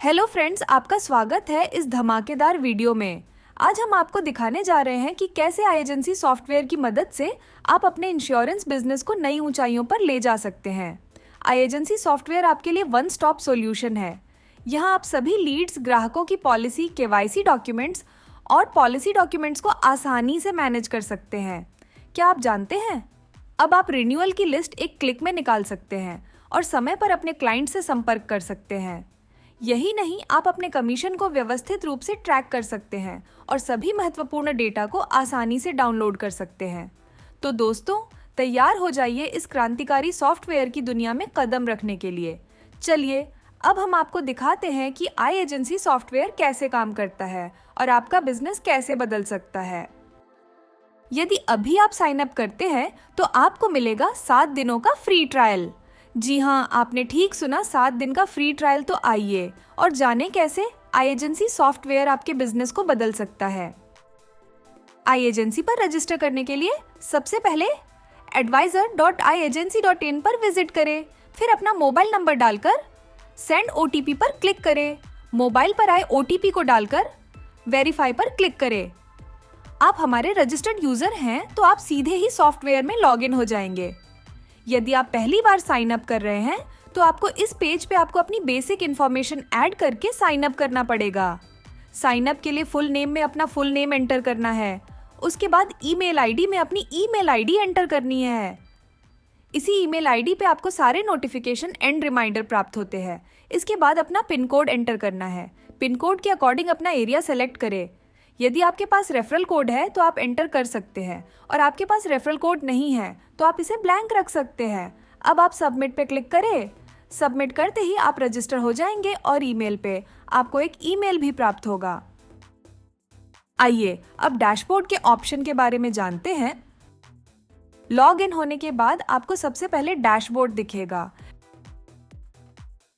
Hello friends, आपका स्वागत है इस धमाकेदार वीडियो में। आज हम आपको दिखाने जा रहे हैं कि कैसे आई एजेंसी सॉफ्टवेयर की मदद से आप अपने इंश्योरेंस बिजनेस को नई ऊंचाइयों पर ले जा सकते हैं। आई एजेंसी सॉफ्टवेयर आपके लिए वन स्टॉप सॉल्यूशन है। यहाँ आप सभी लीड्स, ग्राहकों की पॉलिसी, केवाईसी डॉक्यूमेंट्स और पॉलिसी डॉक्यूमेंट्स को आसानी से मैनेज कर सकते हैं। क्या आप जानते हैं, अब आप रिन्यूअल की लिस्ट एक क्लिक में निकाल सकते हैं और समय पर अपने क्लाइंट से संपर्क कर सकते हैं। यही नहीं, आप अपने कमीशन को व्यवस्थित रूप से ट्रैक कर सकते हैं और सभी महत्वपूर्ण डेटा को आसानी से डाउनलोड कर सकते हैं। तो दोस्तों, तैयार हो जाइए इस क्रांतिकारी सॉफ्टवेयर की दुनिया में कदम रखने के लिए। चलिए, अब हम आपको दिखाते हैं कि आई एजेंसी सॉफ्टवेयर कैसे काम करता है और आपका बिजनेस कैसे बदल सकता है। यदि अभी आप साइन अप करते हैं तो आपको मिलेगा 7 दिनों का फ्री ट्रायल। जी हाँ, आपने ठीक सुना, 7 दिन का फ्री ट्रायल। तो आइए और जानें कैसे आई एजेंसी सॉफ्टवेयर आपके बिजनेस को बदल सकता है। आई एजेंसी पर रजिस्टर करने के लिए सबसे पहले advisor.iagency.in पर विजिट करें। फिर अपना मोबाइल नंबर डालकर सेंड OTP पर क्लिक करें। मोबाइल पर आए OTP को डालकर वेरीफाई पर क्लिक करें। आप हमारे रजिस्टर्ड यूजर हैं तो आप सीधे ही सॉफ्टवेयर में लॉगिन हो जाएंगे। यदि आप पहली बार साइन अप कर रहे हैं तो आपको इस पेज पे आपको अपनी बेसिक इन्फॉर्मेशन ऐड करके साइन अप करना पड़ेगा। साइन अप के लिए फुल नेम में अपना फुल नेम एंटर करना है। उसके बाद ईमेल आईडी में अपनी ईमेल आईडी एंटर करनी है। इसी ईमेल आईडी पे आपको सारे नोटिफिकेशन एंड रिमाइंडर प्राप्त होते हैं। इसके बाद अपना पिन कोड एंटर करना है। पिन कोड के अकॉर्डिंग अपना एरिया सेलेक्ट करें। यदि आपके पास रेफरल कोड है तो आप एंटर कर सकते हैं और आपके पास रेफरल कोड नहीं है तो आप इसे ब्लैंक रख सकते हैं। अब आप सबमिट पे क्लिक करें। सबमिट करते ही आप रजिस्टर हो जाएंगे और ईमेल पे आपको एक ईमेल भी प्राप्त होगा। आइए अब डैशबोर्ड के ऑप्शन के बारे में जानते हैं। लॉग इन होने के बाद आपको सबसे पहले डैशबोर्ड दिखेगा।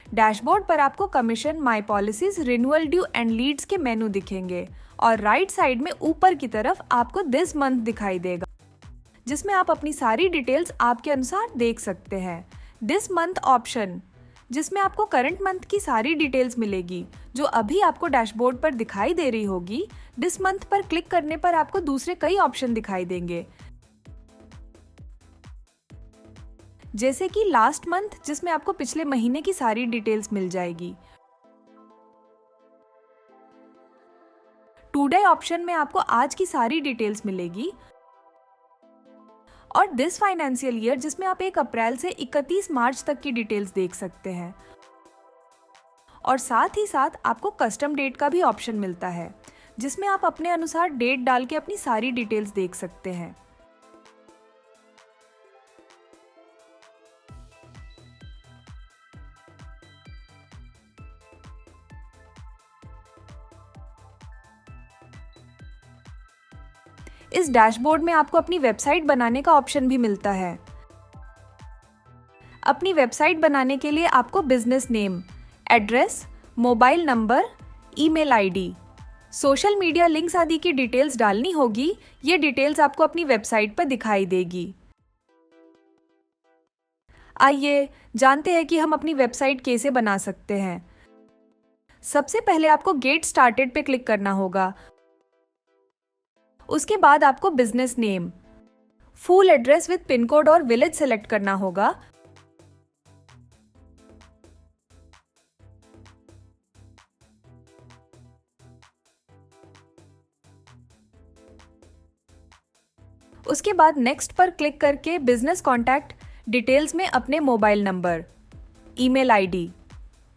डैशबोर्ड पर आपको commission, my policies, renewal due and leads के मेनू दिखेंगे और राइट साइड में ऊपर की तरफ आपको दिस मंथ दिखाई देगा, जिसमें आप अपनी सारी डिटेल्स आपके अनुसार देख सकते हैं। दिस मंथ ऑप्शन, जिसमें आपको करंट मंथ की सारी डिटेल्स मिलेगी जो अभी आपको डैशबोर्ड पर दिखाई दे रही होगी। दिस मंथ पर क्लिक करने पर आपको दूसरे कई ऑप्शन दिखाई देंगे, जैसे कि लास्ट मंथ, जिसमें आपको पिछले महीने की सारी डिटेल्स मिल जाएगी। टुडे ऑप्शन में आपको आज की सारी डिटेल्स मिलेगी और दिस फाइनेंशियल ईयर, जिसमें आप 1 अप्रैल से 31 मार्च तक की डिटेल्स देख सकते हैं। और साथ ही साथ आपको कस्टम डेट का भी ऑप्शन मिलता है, जिसमें आप अपने अनुसार डेट डाल के अपनी सारी डिटेल्स देख सकते हैं। इस डैशबोर्ड में आपको अपनी वेबसाइट बनाने का ऑप्शन भी मिलता है। अपनी वेबसाइट बनाने के लिए आपको business name, address, mobile number, email ID, social media links आदि की डिटेल्स डालनी होगी। ये डिटेल्स आपको अपनी वेबसाइट पर दिखाई देगी। आइए जानते हैं कि हम अपनी वेबसाइट कैसे बना सकते हैं। सबसे पहले आपको गेट स्टार्टेड पे क्लिक करना होगा। उसके बाद आपको business name, full address with pin code और विलेज सेलेक्ट करना होगा। उसके बाद नेक्स्ट पर क्लिक करके बिजनेस कॉन्टैक्ट डिटेल्स में अपने mobile number, email ID,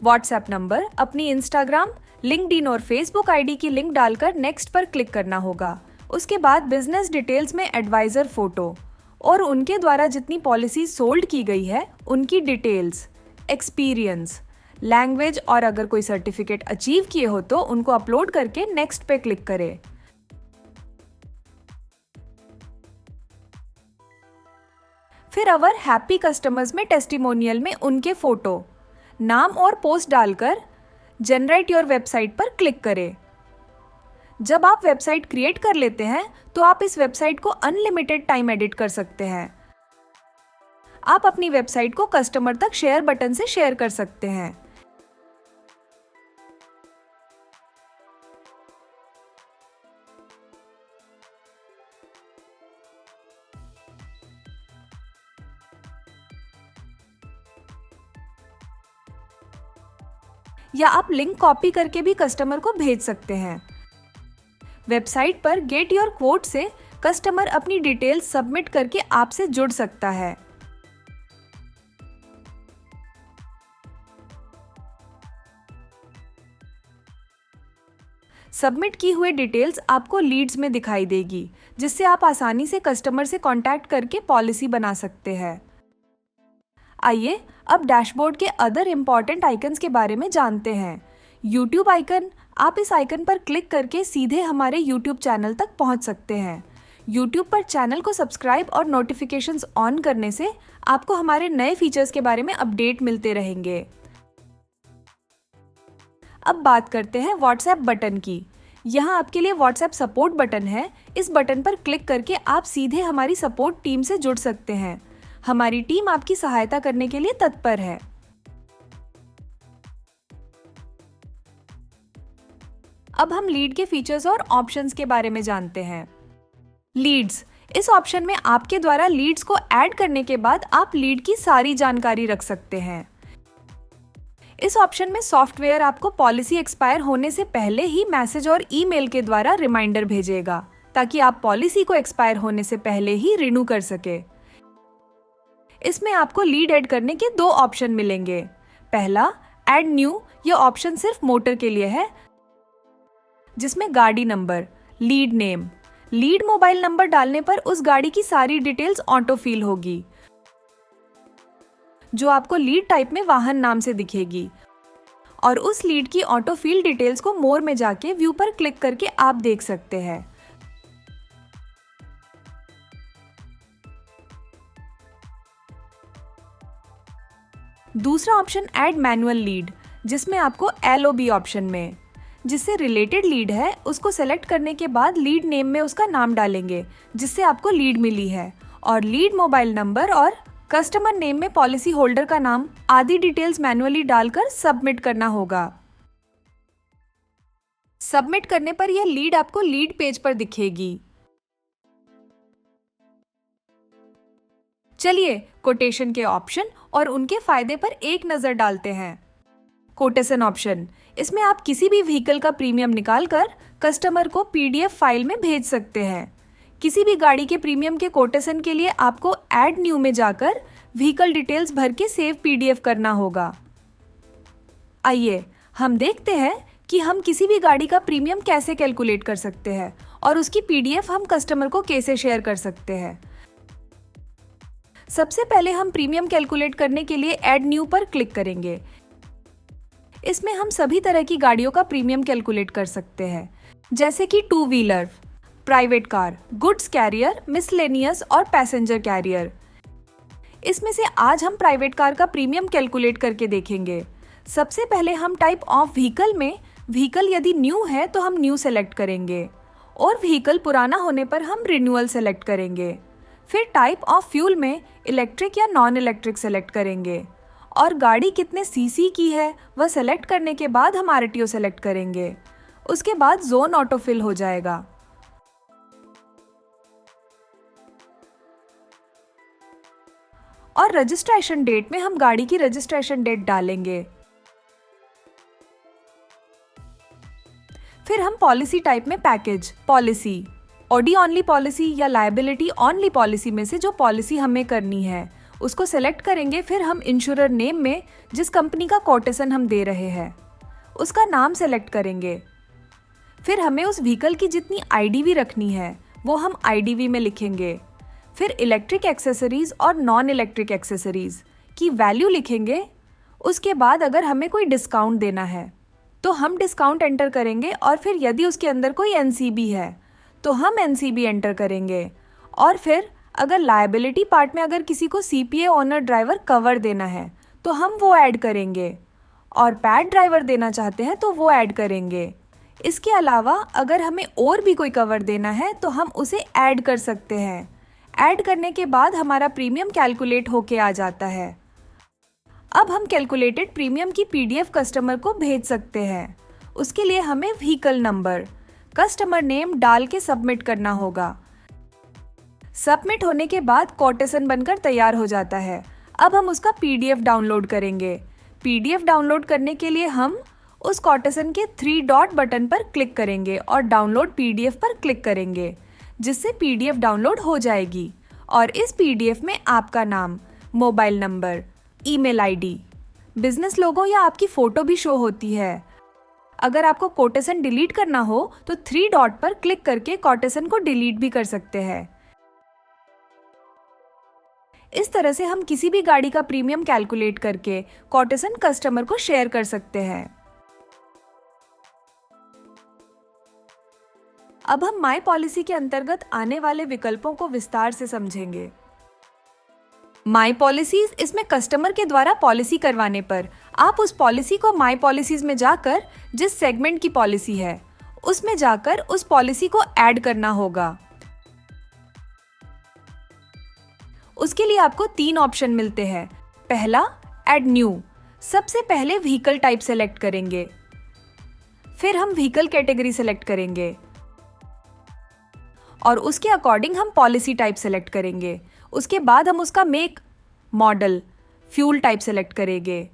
WhatsApp number, अपनी इंस्टाग्राम, लिंक्डइन और फेसबुक आईडी की लिंक डालकर नेक्स्ट पर क्लिक करना होगा। उसके बाद बिजनेस डिटेल्स में एडवाइजर फोटो और उनके द्वारा जितनी पॉलिसी सोल्ड की गई है उनकी डिटेल्स, एक्सपीरियंस, लैंग्वेज और अगर कोई सर्टिफिकेट अचीव किए हो तो उनको अपलोड करके नेक्स्ट पे क्लिक करें। फिर अवर हैप्पी कस्टमर्स में टेस्टिमोनियल में उनके फोटो, नाम और पोस्ट डालकर जनरेट योर वेबसाइट पर क्लिक करें। जब आप वेबसाइट क्रिएट कर लेते हैं तो आप इस वेबसाइट को अनलिमिटेड टाइम एडिट कर सकते हैं। आप अपनी वेबसाइट को कस्टमर तक शेयर बटन से शेयर कर सकते हैं। या आप लिंक कॉपी करके भी कस्टमर को भेज सकते हैं। वेबसाइट पर गेट योर क्वोट से कस्टमर अपनी डिटेल्स सबमिट करके आपसे जुड़ सकता है। सबमिट की हुई डिटेल्स आपको लीड्स में दिखाई देगी, जिससे आप आसानी से कस्टमर से कांटेक्ट करके पॉलिसी बना सकते हैं। आइए अब डैशबोर्ड के अदर इम्पॉर्टेंट आइकन्स के बारे में जानते हैं। यूट्यूब आइकन, आप इस आइकन पर क्लिक करके सीधे हमारे यूट्यूब चैनल तक पहुंच सकते हैं। यूट्यूब पर चैनल को सब्सक्राइब और नोटिफिकेशंस ऑन करने से आपको हमारे नए फीचर्स के बारे में अपडेट मिलते रहेंगे। अब बात करते हैं व्हाट्सएप बटन की। यहाँ आपके लिए व्हाट्सएप सपोर्ट बटन है। इस बटन पर क्लिक करके आप सीधे हमारी सपोर्ट टीम से जुड़ सकते हैं। हमारी टीम आपकी सहायता करने के लिए तत्पर है। अब हम लीड के फीचर्स और ऑप्शंस के बारे में जानते हैं। लीड्स, इस ऑप्शन में आपके द्वारा लीड्स को ऐड करने के बाद आप लीड की सारी जानकारी रख सकते हैं। इस ऑप्शन में सॉफ्टवेयर आपको पॉलिसी एक्सपायर होने से पहले ही मैसेज और ईमेल के द्वारा रिमाइंडर भेजेगा, ताकि आप पॉलिसी को एक्सपायर होने से पहले ही रिन्यू कर सके। इसमें आपको लीड ऐड करने के 2 ऑप्शन मिलेंगे। पहला, ऐड न्यू, यह ऑप्शन सिर्फ मोटर के लिए है, जिसमें गाड़ी number, lead name, lead mobile number डालने पर उस गाड़ी की सारी डिटेल्स ऑटो फिल होगी, जो आपको लीड टाइप में वाहन नाम से दिखेगी, और उस लीड की ऑटो फिल डिटेल्स को मोर में जाके व्यू पर क्लिक करके आप देख सकते हैं। दूसरा ऑप्शन ऐड मैनुअल लीड, जिसमें आपको LOB ऑप्शन में जिससे रिलेटेड लीड है उसको सेलेक्ट करने के बाद लीड नेम में उसका नाम डालेंगे जिससे आपको लीड मिली है, और लीड मोबाइल नंबर और कस्टमर नेम में पॉलिसी होल्डर का नाम आदि डिटेल्स मैन्युअली डालकर सबमिट करना होगा। सबमिट करने पर यह लीड आपको लीड पेज पर दिखेगी। चलिए कोटेशन के ऑप्शन और उनके फायदे पर एक नजर डालते हैं। कोटेशन ऑप्शन, इसमें आप किसी भी व्हीकल का प्रीमियम निकालकर कस्टमर को PDF फाइल में भेज सकते हैं। किसी भी गाड़ी के प्रीमियम के कोटेशन के लिए आपको ऐड न्यू में जाकर व्हीकल डिटेल्स भर के सेव PDF करना होगा। आइए हम देखते हैं कि हम किसी भी गाड़ी का प्रीमियम कैसे कैलकुलेट कर सकते हैं और उसकी PDF हम कस्टमर को कैसे शेयर कर सकते हैं। सबसे पहले हम प्रीमियम कैलकुलेट करने के लिए ऐड न्यू पर क्लिक करेंगे। इसमें हम सभी तरह की गाड़ियों का प्रीमियम कैलकुलेट कर सकते हैं, जैसे कि 2 wheeler, private car, goods carrier, miscellaneous और पैसेंजर कैरियर। इसमें से आज हम प्राइवेट कार का प्रीमियम कैलकुलेट करके देखेंगे। सबसे पहले हम टाइप ऑफ व्हीकल में व्हीकल यदि न्यू है तो हम न्यू सेलेक्ट करेंगे, और व्हीकल पुराना होने पर हम रिन्यूअल सेलेक्ट करेंगे। फिर टाइप ऑफ फ्यूल में इलेक्ट्रिक या नॉन इलेक्ट्रिक सेलेक्ट करेंगे, और गाड़ी कितने सीसी की है वह सेलेक्ट करने के बाद हम RTO सेलेक्ट करेंगे। उसके बाद जोन ऑटोफिल हो जाएगा। और रजिस्ट्रेशन डेट में हम गाड़ी की रजिस्ट्रेशन डेट डालेंगे। फिर हम पॉलिसी टाइप में package, policy, Audi only policy या लायबिलिटी ऑनली पॉलिसी में से जो पॉलिसी हमें करनी है उसको सेलेक्ट करेंगे। फिर हम इंश्योरर नेम में जिस कंपनी का कोटेशन हम दे रहे हैं उसका नाम सेलेक्ट करेंगे। फिर हमें उस व्हीकल की जितनी IDV रखनी है वो हम IDV में लिखेंगे। फिर इलेक्ट्रिक एक्सेसरीज और नॉन इलेक्ट्रिक एक्सेसरीज की वैल्यू लिखेंगे। उसके बाद अगर हमें कोई डिस्काउंट देना है तो हम डिस्काउंट एंटर करेंगे, और फिर यदि उसके अंदर कोई NCB है तो हम NCB एंटर करेंगे। और फिर अगर लायबिलिटी पार्ट में अगर किसी को CPA ओनर ड्राइवर कवर देना है तो हम वो ऐड करेंगे, और पैड ड्राइवर देना चाहते हैं तो वो ऐड करेंगे। इसके अलावा अगर हमें और भी कोई कवर देना है तो हम उसे ऐड कर सकते हैं। ऐड करने के बाद हमारा प्रीमियम कैलकुलेट होके आ जाता है। अब हम कैलकुलेटेड प्रीमियम की PDF कस्टमर को भेज सकते हैं। उसके लिए हमें व्हीकल नंबर, कस्टमर नेम डाल के सबमिट करना होगा। सबमिट होने के बाद कोटेशन बनकर तैयार हो जाता है। अब हम उसका PDF डाउनलोड करेंगे। PDF डाउनलोड करने के लिए हम उस कोटेशन के 3 डॉट बटन पर क्लिक करेंगे और डाउनलोड पीडीएफ पर क्लिक करेंगे, जिससे पीडीएफ डाउनलोड हो जाएगी। और इस पीडीएफ में आपका नाम, mobile number, email ID, business logo या आपकी फोटो भी शो होती है। अगर आपको कोटेशन डिलीट करना हो तो 3 डॉट पर क्लिक करके कोटेशन को डिलीट भी कर सकते हैं। इस तरह से हम किसी भी गाड़ी का प्रीमियम कैलकुलेट करके कोटेशन कस्टमर को शेयर कर सकते हैं। अब हम माई पॉलिसी के अंतर्गत आने वाले विकल्पों को विस्तार से समझेंगे। माई पॉलिसीज, इसमें कस्टमर के द्वारा पॉलिसी करवाने पर आप उस पॉलिसी को माई पॉलिसीज में जाकर जिस सेगमेंट की पॉलिसी है उसमें जाकर उस पॉलिसी को ऐड करना होगा। उसके लिए आपको 3 ऑप्शन मिलते हैं। पहला, ऐड न्यू। सबसे पहले व्हीकल टाइप सेलेक्ट करेंगे, फिर हम व्हीकल कैटेगरी सेलेक्ट करेंगे और उसके अकॉर्डिंग हम पॉलिसी टाइप सेलेक्ट करेंगे। उसके बाद हम उसका make, model, fuel type select करेंगे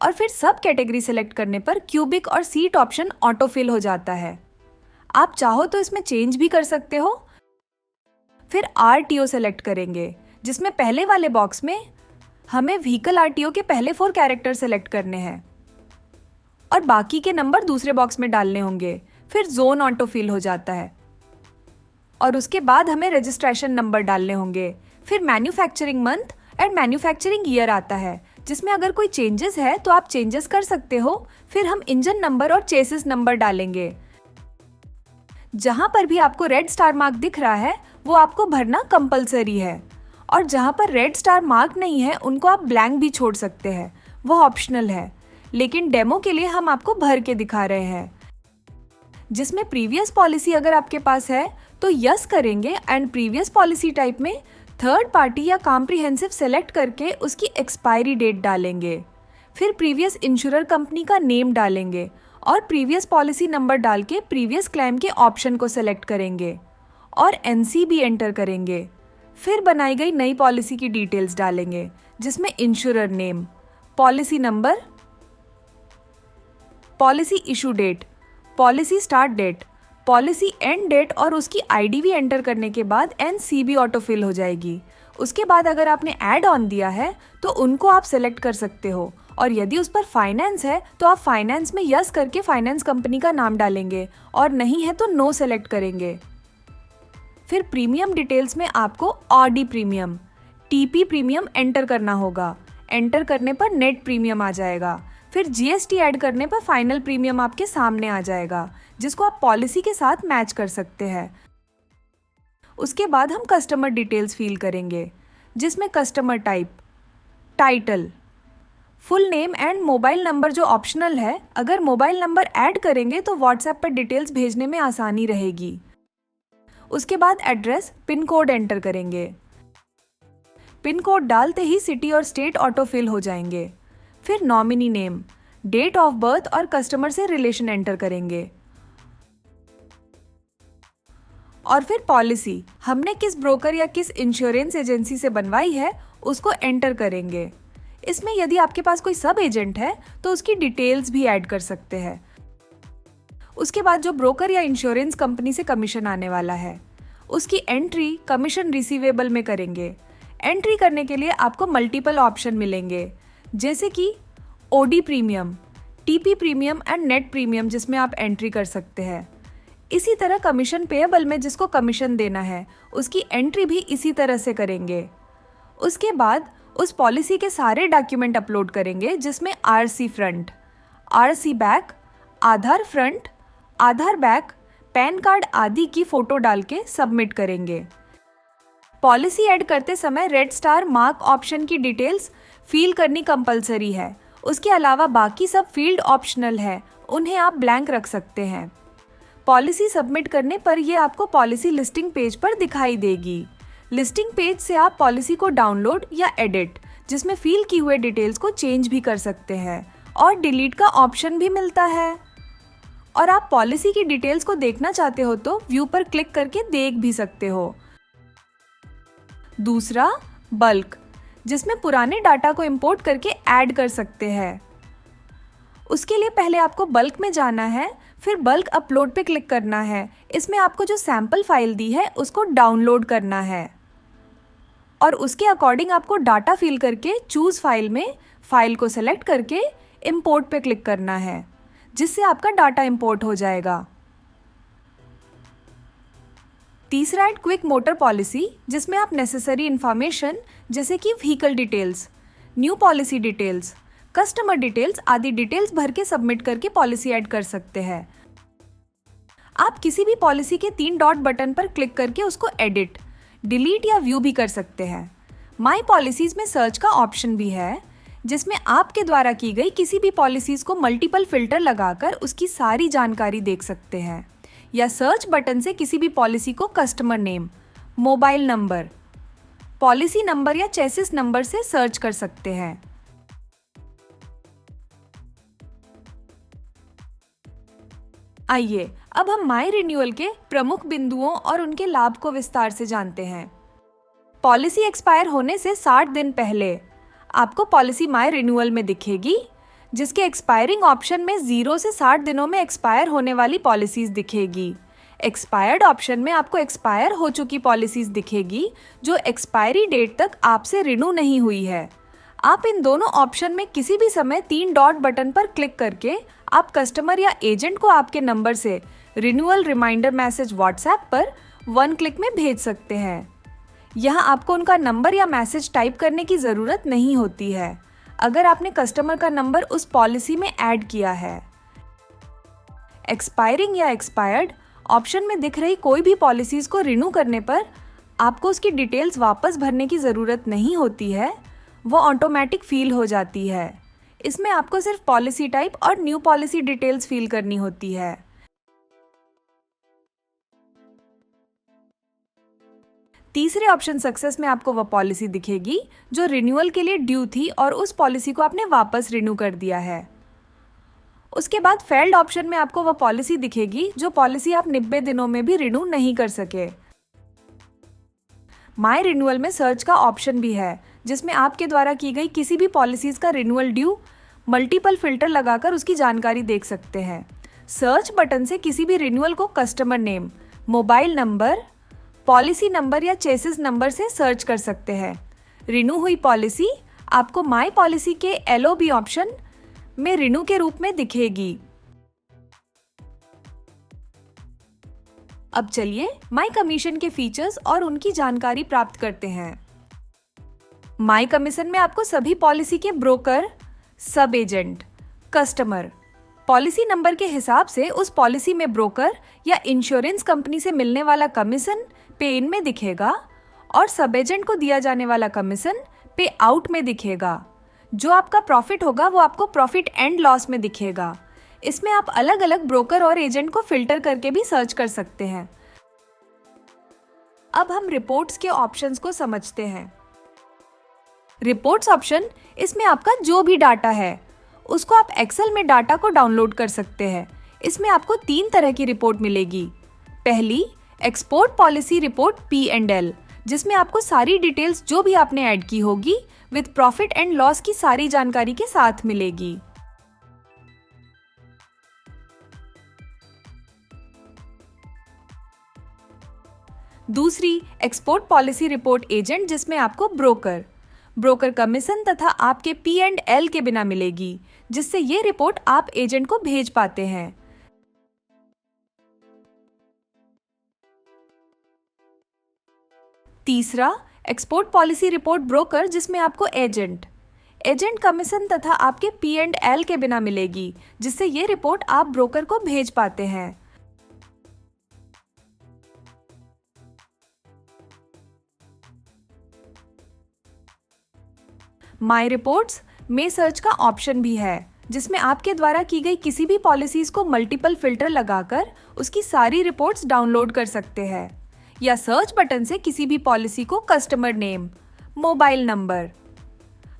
और फिर सब कैटेगरी सेलेक्ट करने पर क्यूबिक और सीट ऑप्शन ऑटो फिल हो जाता है। आप चाहो तो इसमें चेंज भी कर सकते हो। फिर आरटीओ सेलेक्ट करेंगे, जिसमें पहले वाले बॉक्स में हमें व्हीकल आरटीओ के पहले 4 कैरेक्टर सेलेक्ट करने हैं और बाकी के नंबर दूसरे बॉक्स में डालने होंगे। फिर जोन ऑटो फिल हो जाता है और उसके बाद हमें रजिस्ट्रेशन नंबर डालने होंगे। फिर manufacturing month and manufacturing year आता है, जिसमें अगर कोई चेंजेस है तो आप चेंजेस कर सकते हो। फिर हम इंजन नंबर और चेसिस नंबर डालेंगे। जहां पर भी आपको रेड स्टार मार्क दिख रहा है वो आपको भरना कंपलसरी है, और जहां पर रेड स्टार मार्क नहीं है उनको आप ब्लैंक भी छोड़ सकते हैं, वो ऑप्शनल है। लेकिन डेमो के लिए हम आपको भर के दिखा रहे हैं। जिसमें प्रीवियस पॉलिसी अगर आपके पास है तो यस करेंगे एंड प्रीवियस पॉलिसी टाइप में थर्ड पार्टी या कॉम्प्रिहेंसिव सेलेक्ट करके उसकी एक्सपायरी डेट डालेंगे। फिर प्रीवियस इंश्योरर कंपनी का नेम डालेंगे और प्रीवियस पॉलिसी नंबर डाल के प्रीवियस क्लेम के ऑप्शन को सेलेक्ट करेंगे और एनसीबी एंटर करेंगे। फिर बनाई गई नई पॉलिसी की डिटेल्स डालेंगे, जिसमें insurer name, policy number, policy issue date, policy start date, policy end date और उसकी आईडी भी एंटर करने के बाद एनसीबी ऑटो फिल हो जाएगी। उसके बाद अगर आपने ऐड ऑन दिया है तो उनको आप सेलेक्ट कर सकते हो, और यदि उस पर फाइनेंस है तो आप फाइनेंस में यस करके फाइनेंस कंपनी का नाम डालेंगे और नहीं है तो नो सेलेक्ट करेंगे। फिर प्रीमियम डिटेल्स में आपको Audi premium, TP premium enter करना होगा। एंटर करने पर नेट प्रीमियम आ जाएगा। फिर जीएसटी ऐड करने पर फाइनल प्रीमियम आपके सामने आ जाएगा, जिसको आप पॉलिसी के साथ मैच कर सकते हैं। उसके बाद हम कस्टमर डिटेल्स फिल करेंगे, जिसमें customer type, title, full name and mobile number जो ऑप्शनल है। अगर मोबाइल नंबर ऐड करेंगे तो व्हाट्सएप पर डिटेल्स भेजने में आसानी रहेगी। उसके बाद एड्रेस, पिन कोड एंटर करेंगे। पिन कोड डालते ही सिटी और स्टेट ऑटो फिल हो जाएंगे। फिर nominee name, date of birth और कस्टमर से रिलेशन एंटर करेंगे और फिर पॉलिसी हमने किस ब्रोकर या किस इंश्योरेंस एजेंसी से बनवाई है उसको एंटर करेंगे। इसमें यदि आपके पास कोई सब एजेंट है तो उसकी डिटेल्स भी ऐड कर सकते हैं। उसके बाद जो ब्रोकर या इंश्योरेंस कंपनी से कमीशन आने वाला है उसकी एंट्री कमीशन रिसीवेबल में करेंगे। एंट्री करने के लिए आपको मल्टीपल ऑप्शन मिलेंगे, जैसे कि OD premium, TP premium and net premium, जिसमें आप एंट्री कर सकते हैं। इसी तरह कमीशन पेएबल में जिसको कमीशन देना है उसकी एंट्री भी इसी तरह से करेंगे। उसके बाद उस पॉलिसी के सारे डॉक्यूमेंट अपलोड करेंगे, जिसमें आरसी फ्रंट, आरसी बैक, आधार फ्रंट, आधार बैक, पैन कार्ड आदि की फोटो डाल के सबमिट करेंगे। पॉलिसी ऐड करते समय रेड स्टार मार्क ऑप्शन की डिटेल्स फिल करनी कंपलसरी है। उसके अलावा बाकी सब फील्ड ऑप्शनल है, उन्हें आप ब्लैंक रख सकते हैं। पॉलिसी सबमिट करने पर ये आपको पॉलिसी लिस्टिंग पेज पर दिखाई देगी। लिस्टिंग पेज से आप पॉलिसी को डाउनलोड या एडिट, जिसमें फिल की हुए डिटेल्स को चेंज भी कर सकते हैं और डिलीट का ऑप्शन भी मिलता है। और आप पॉलिसी की डिटेल्स को देखना चाहते हो तो व्यू पर क्लिक करके देख भी सकते हो। दूसरा, बल्क, जिसमें पुराने डाटा को इंपोर्ट करके ऐड कर सकते हैं। उसके लिए पहले आपको बल्क में जाना है, फिर बल्क अपलोड पे क्लिक करना है। इसमें आपको जो सैम्पल फाइल दी है उसको डाउनलोड करना है और उसके अकॉर्डिंग आपको डाटा फिल करके चूज़ फाइल में फाइल को सेलेक्ट करके इंपोर्ट पे क्लिक करना है, जिससे आपका डाटा इंपोर्ट हो जाएगा। तीसरा है क्विक मोटर पॉलिसी, जिसमें आप नेसेसरी इन्फॉर्मेशन जैसे कि vehicle details, new policy details, customer details आदि डिटेल्स भर के सबमिट करके पॉलिसी ऐड कर सकते हैं। आप किसी भी पॉलिसी के 3 डॉट बटन पर क्लिक करके उसको एडिट, डिलीट या व्यू भी कर सकते हैं। माई पॉलिसीज में सर्च का ऑप्शन भी है, जिसमें आपके द्वारा की गई किसी भी पॉलिसीज को मल्टीपल फिल्टर लगाकर उसकी सारी जानकारी देख सकते हैं, या सर्च बटन से किसी भी पॉलिसी को customer name, mobile number, policy number या चेसिस नंबर से सर्च कर सकते हैं। आइए अब हम माई रिन्यूअल के प्रमुख बिंदुओं और उनके लाभ को विस्तार से जानते हैं। पॉलिसी एक्सपायर होने से 60 दिन पहले आपको पॉलिसी माई रिन्यूअल में दिखेगी, जिसके एक्सपायरिंग ऑप्शन में 0 से 60 दिनों में एक्सपायर होने वाली पॉलिसीज दिखेगी। एक्सपायर्ड ऑप्शन में आपको एक्सपायर हो चुकी पॉलिसीज दिखेगी जो एक्सपायरी डेट तक आपसे रिन्यू नहीं हुई है। आप इन दोनों ऑप्शन में किसी भी समय 3 डॉट बटन पर क्लिक करके आप कस्टमर या एजेंट को आपके नंबर से रिन्यूअल रिमाइंडर मैसेज व्हाट्सएप पर 1 क्लिक में भेज सकते हैं। यहाँ आपको उनका नंबर या मैसेज टाइप करने की ज़रूरत नहीं होती है अगर आपने कस्टमर का नंबर उस पॉलिसी में ऐड किया है। एक्सपायरिंग या एक्सपायर्ड ऑप्शन में दिख रही कोई भी पॉलिसीज को रिन्यू करने पर आपको उसकी डिटेल्स वापस भरने की ज़रूरत नहीं होती है, वो ऑटोमेटिक फिल हो जाती है। इसमें आपको सिर्फ पॉलिसी टाइप और न्यू पॉलिसी डिटेल्स फिल करनी होती है। तीसरे ऑप्शन सक्सेस में आपको वह पॉलिसी दिखेगी जो रिन्यूअल के लिए ड्यू थी और उस पॉलिसी को आपने वापस रिन्यू कर दिया है। उसके बाद फेल्ड ऑप्शन में आपको वह पॉलिसी दिखेगी जो पॉलिसी आप 90 दिनों में भी रिन्यू नहीं कर सके। माई रिन्यूअल में सर्च का ऑप्शन भी है, जिसमें आपके द्वारा की गई किसी भी पॉलिसीज का रिन्यूअल ड्यू मल्टीपल फिल्टर लगाकर उसकी जानकारी देख सकते हैं। सर्च बटन से किसी भी रिन्यूअल को customer name, mobile number, policy number या चेसिस नंबर से सर्च कर सकते हैं। रिन्यू हुई पॉलिसी आपको माई पॉलिसी के LOB ऑप्शन में रिन्यू के रूप में दिखेगी। अब चलिए माई कमीशन के फीचर्स और उनकी जानकारी प्राप्त करते हैं। माई कमीशन में आपको सभी पॉलिसी के ब्रोकर, सब एजेंट, कस्टमर, पॉलिसी नंबर के हिसाब से उस पॉलिसी में ब्रोकर या इंश्योरेंस कंपनी से मिलने वाला कमीशन पे इन में दिखेगा और सब एजेंट को दिया जाने वाला कमीशन पे आउट में दिखेगा। जो आपका प्रॉफिट होगा वो आपको प्रॉफिट एंड लॉस में दिखेगा। इसमें आप अलग अलग ब्रोकर और एजेंट को फिल्टर करके भी सर्च कर सकते हैं। अब हम रिपोर्ट्स के ऑप्शंस को समझते हैं। रिपोर्ट्स ऑप्शन, इसमें आपका जो भी डाटा है उसको आप एक्सेल में डाटा को डाउनलोड कर सकते हैं। इसमें आपको 3 तरह की रिपोर्ट मिलेगी। पहली, एक्सपोर्ट पॉलिसी रिपोर्ट P&L, जिसमें आपको सारी डिटेल्स जो भी आपने ऐड की होगी विद प्रॉफिट एंड लॉस की सारी जानकारी के साथ मिलेगी। दूसरी, एक्सपोर्ट पॉलिसी रिपोर्ट एजेंट, जिसमें आपको ब्रोकर कमीशन तथा आपके P&L के बिना मिलेगी, जिससे ये रिपोर्ट आप एजेंट को भेज पाते हैं। तीसरा, एक्सपोर्ट पॉलिसी रिपोर्ट ब्रोकर, जिसमें आपको एजेंट कमीशन तथा आपके P&L के बिना मिलेगी, जिससे ये रिपोर्ट आप ब्रोकर को भेज पाते हैं। माई रिपोर्ट्स में सर्च का ऑप्शन भी है, जिसमें आपके द्वारा की गई किसी भी पॉलिसीज को मल्टीपल फिल्टर लगाकर उसकी सारी रिपोर्ट्स डाउनलोड कर सकते हैं, या सर्च बटन से किसी भी पॉलिसी को customer name, mobile number,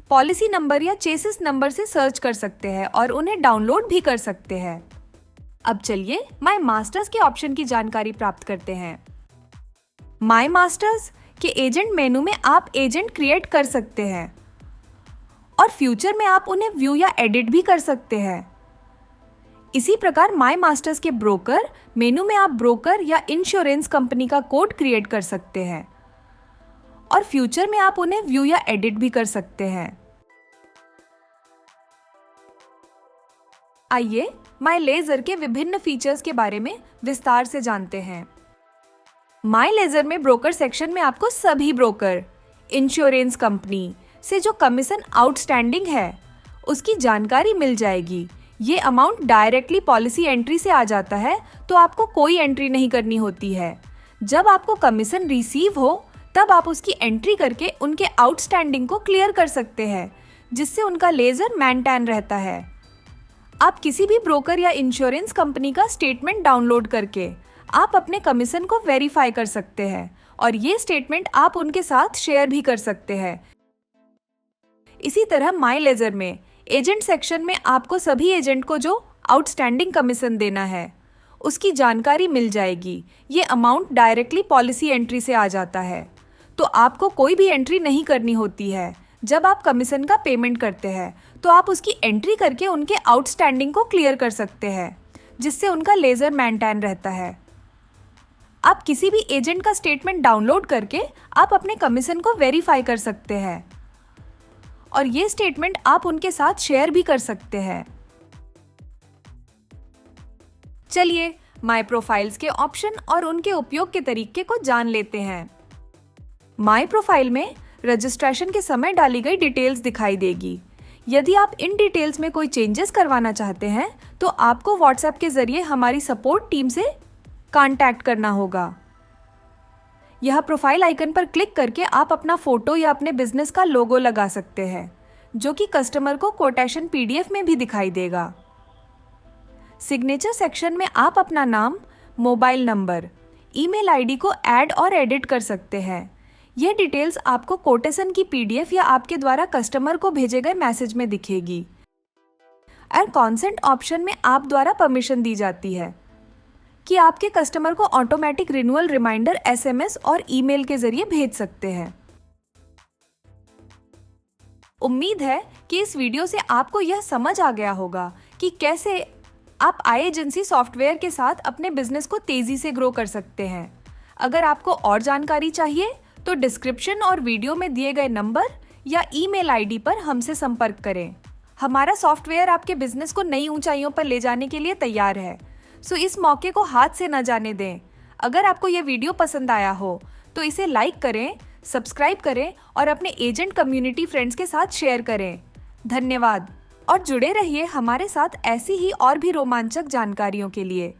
policy number या चेसिस नंबर से सर्च कर सकते हैं और उन्हें डाउनलोड भी कर सकते हैं। अब चलिए माई मास्टर्स के ऑप्शन की जानकारी प्राप्त करते हैं। माई मास्टर्स के एजेंट मेनू में आप एजेंट क्रिएट कर सकते हैं और फ्यूचर में आप उन्हें व्यू या एडिट भी कर सकते हैं। इसी प्रकार माई मास्टर्स के ब्रोकर मेनू में आप ब्रोकर या इंश्योरेंस कंपनी का कोड क्रिएट कर सकते हैं और फ्यूचर में आप उन्हें व्यू या एडिट भी कर सकते हैं। आइए माई लेजर के विभिन्न फीचर्स के बारे में विस्तार से जानते हैं। माई लेजर में ब्रोकर सेक्शन में आपको सभी ब्रोकर, इंश्योरेंस कंपनी से जो कमीशन आउटस्टैंडिंग है उसकी जानकारी मिल जाएगी। ये अमाउंट डायरेक्टली पॉलिसी एंट्री से आ जाता है, तो आपको कोई एंट्री नहीं करनी होती है। जब आपको कमीशन रिसीव हो तब आप उसकी एंट्री करके उनके आउटस्टैंडिंग को क्लियर कर सकते हैं, जिससे उनका लेजर मेंटेन रहता है। आप किसी भी ब्रोकर या इंश्योरेंस कंपनी का स्टेटमेंट डाउनलोड करके आप अपने कमीशन को वेरीफाई कर सकते हैं और ये स्टेटमेंट आप उनके साथ शेयर भी कर सकते हैं। इसी तरह माई लेजर में एजेंट सेक्शन में आपको सभी एजेंट को जो आउटस्टैंडिंग कमीशन देना है उसकी जानकारी मिल जाएगी। ये अमाउंट डायरेक्टली पॉलिसी एंट्री से आ जाता है, तो आपको कोई भी एंट्री नहीं करनी होती है। जब आप कमीशन का पेमेंट करते हैं तो आप उसकी एंट्री करके उनके आउटस्टैंडिंग को क्लियर कर सकते हैं, जिससे उनका लेजर मेंटेन रहता है। आप किसी भी एजेंट का स्टेटमेंट डाउनलोड करके आप अपने कमीशन को वेरीफाई कर सकते हैं और ये स्टेटमेंट आप उनके साथ शेयर भी कर सकते हैं। चलिए माई प्रोफाइल्स के ऑप्शन और उनके उपयोग के तरीके को जान लेते हैं। माई प्रोफाइल में रजिस्ट्रेशन के समय डाली गई डिटेल्स दिखाई देगी। यदि आप इन डिटेल्स में कोई चेंजेस करवाना चाहते हैं तो आपको व्हाट्सएप के जरिए हमारी सपोर्ट टीम से कांटेक्ट करना होगा। यह प्रोफाइल आइकन पर क्लिक करके आप अपना फोटो या अपने बिजनेस का लोगो लगा सकते हैं, जो कि कस्टमर को कोटेशन पीडीएफ में भी दिखाई देगा। सिग्नेचर सेक्शन में आप अपना नाम, मोबाइल नंबर, ईमेल आईडी को ऐड और एडिट कर सकते हैं। ये डिटेल्स आपको कोटेशन की पीडीएफ या आपके द्वारा कस्टमर को भेजे गए मैसेज में दिखेगी। और कॉन्सेंट ऑप्शन में आप द्वारा परमिशन दी जाती है कि आपके कस्टमर को ऑटोमेटिक रिन्यूअल रिमाइंडर एसएमएस और ईमेल के जरिए भेज सकते हैं। उम्मीद है कि इस वीडियो से आपको यह समझ आ गया होगा कि कैसे आप आई एजेंसी सॉफ्टवेयर के साथ अपने बिजनेस को तेजी से ग्रो कर सकते हैं। अगर आपको और जानकारी चाहिए तो डिस्क्रिप्शन और वीडियो में दिए गए नंबर या ईमेल आईडी पर हमसे संपर्क करें। हमारा सॉफ्टवेयर आपके बिजनेस को नई ऊंचाइयों पर ले जाने के लिए तैयार है, सो इस मौके को हाथ से न जाने दें। अगर आपको यह वीडियो पसंद आया हो तो इसे लाइक करें, सब्सक्राइब करें और अपने एजेंट कम्युनिटी फ्रेंड्स के साथ शेयर करें। धन्यवाद और जुड़े रहिए हमारे साथ ऐसी ही और भी रोमांचक जानकारियों के लिए।